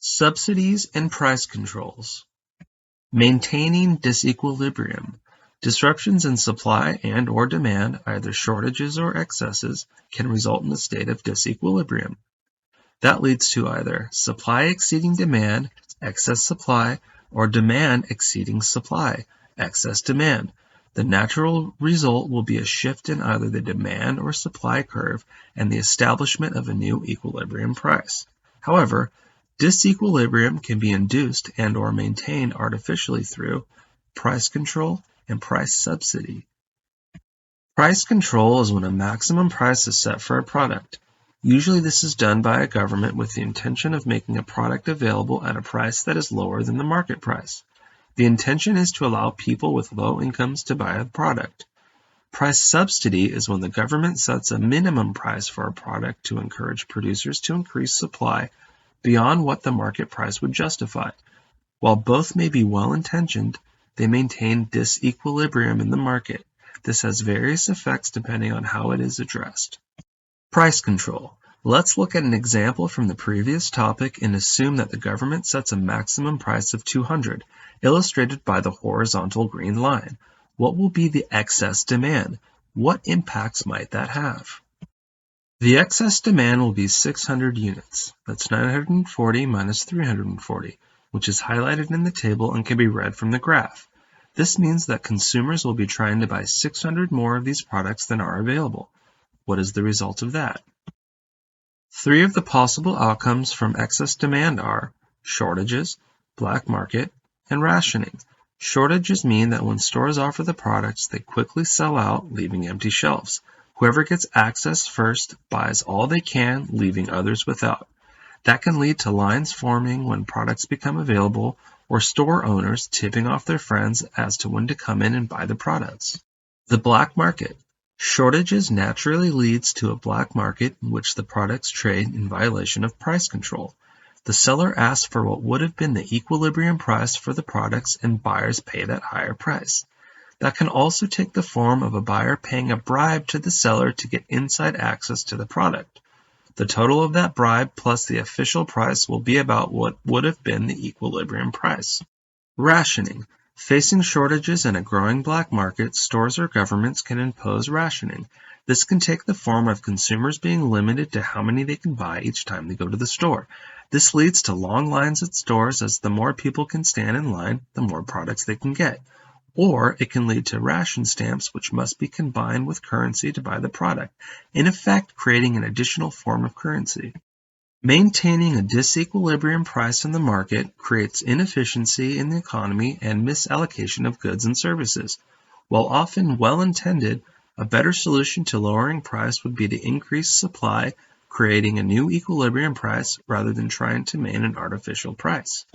Subsidies and price controls. Maintaining disequilibrium. Disruptions in supply and or demand, either shortages or excesses, can result in a state of disequilibrium. That leads to either supply exceeding demand, excess supply, or demand exceeding supply, excess demand. The natural result will be a shift in either the demand or supply curve and the establishment of a new equilibrium price. However, disequilibrium can be induced and or maintained artificially through price control and price subsidy. Price control is when a maximum price is set for a product. Usually this is done by a government with the intention of making a product available at a price that is lower than the market price. The intention is to allow people with low incomes to buy a product. Price subsidy is when the government sets a minimum price for a product to encourage producers to increase supply beyond what the market price would justify. While both may be well-intentioned, they maintain disequilibrium in the market. This has various effects depending on how it is addressed. Price control. Let's look at an example from the previous topic and assume that the government sets a maximum price of 200, illustrated by the horizontal green line. What will be the excess demand? What impacts might that have? The excess demand will be 600 units. That's 940 minus 340, which is highlighted in the table and can be read from the graph. This means that consumers will be trying to buy 600 more of these products than are available. What is the result of that? Three of the possible outcomes from excess demand are shortages, black market, and rationing. Shortages mean that when stores offer the products, they quickly sell out, leaving empty shelves. Whoever gets access first buys all they can, leaving others without. That can lead to lines forming when products become available, or store owners tipping off their friends as to when to come in and buy the products. The black market. Shortages naturally leads to a black market in which the products trade in violation of price control. The seller asks for what would have been the equilibrium price for the products and buyers pay that higher price. That can also take the form of a buyer paying a bribe to the seller to get inside access to the product. The total of that bribe plus the official price will be about what would have been the equilibrium price. Rationing. Facing shortages and a growing black market, stores or governments can impose rationing. This can take the form of consumers being limited to how many they can buy each time they go to the store. This leads to long lines at stores, as the more people can stand in line, the more products they can get. Or it can lead to ration stamps, which must be combined with currency to buy the product, in effect creating an additional form of currency. Maintaining a disequilibrium price in the market creates inefficiency in the economy and misallocation of goods and services. While often well-intended, a better solution to lowering price would be to increase supply, creating a new equilibrium price rather than trying to maintain an artificial price.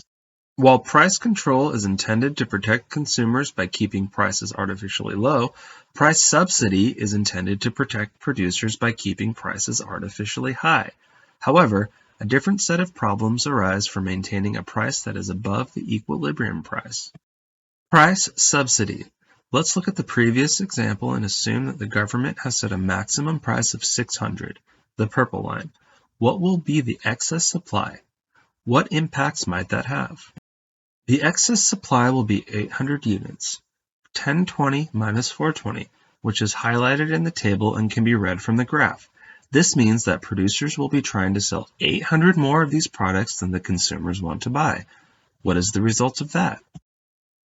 While price control is intended to protect consumers by keeping prices artificially low, price subsidy is intended to protect producers by keeping prices artificially high. However, a different set of problems arise for maintaining a price that is above the equilibrium price. Price subsidy. Let's look at the previous example and assume that the government has set a maximum price of 600, the purple line. What will be the excess supply? What impacts might that have? The excess supply will be 800 units, 1020 minus 420, which is highlighted in the table and can be read from the graph. This means that producers will be trying to sell 800 more of these products than the consumers want to buy. What is the result of that?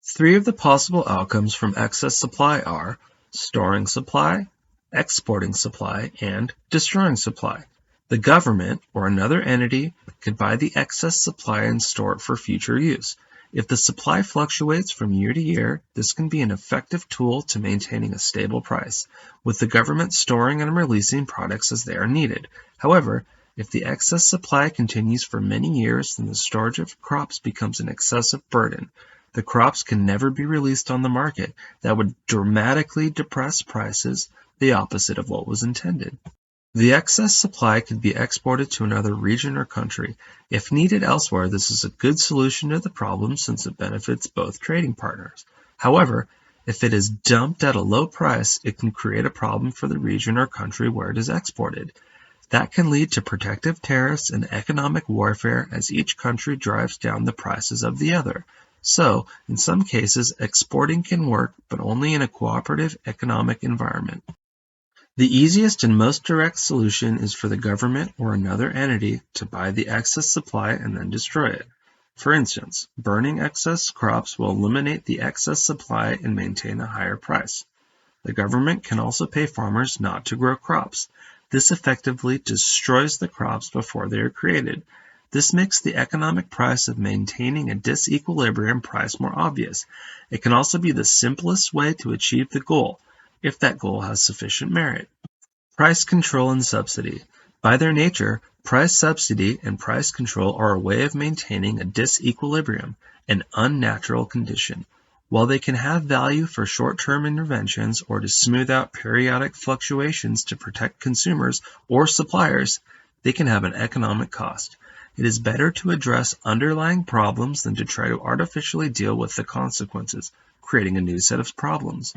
Three of the possible outcomes from excess supply are storing supply, exporting supply, and destroying supply. The government or another entity could buy the excess supply and store it for future use. If the supply fluctuates from year to year, this can be an effective tool to maintaining a stable price, with the government storing and releasing products as they are needed. However, if the excess supply continues for many years, then the storage of crops becomes an excessive burden. The crops can never be released on the market. That would dramatically depress prices, the opposite of what was intended. The excess supply could be exported to another region or country. If needed elsewhere, this is a good solution to the problem since it benefits both trading partners. However, if it is dumped at a low price, it can create a problem for the region or country where it is exported. That can lead to protective tariffs and economic warfare as each country drives down the prices of the other. So, in some cases, exporting can work, but only in a cooperative economic environment. The easiest and most direct solution is for the government or another entity to buy the excess supply and then destroy it. For instance, burning excess crops will eliminate the excess supply and maintain a higher price. The government can also pay farmers not to grow crops. This effectively destroys the crops before they are created. This makes the economic price of maintaining a disequilibrium price more obvious. It can also be the simplest way to achieve the goal, if that goal has sufficient merit. Price control and subsidy. By their nature, price subsidy and price control are a way of maintaining a disequilibrium, an unnatural condition. While they can have value for short-term interventions or to smooth out periodic fluctuations to protect consumers or suppliers, they can have an economic cost. It is better to address underlying problems than to try to artificially deal with the consequences, creating a new set of problems.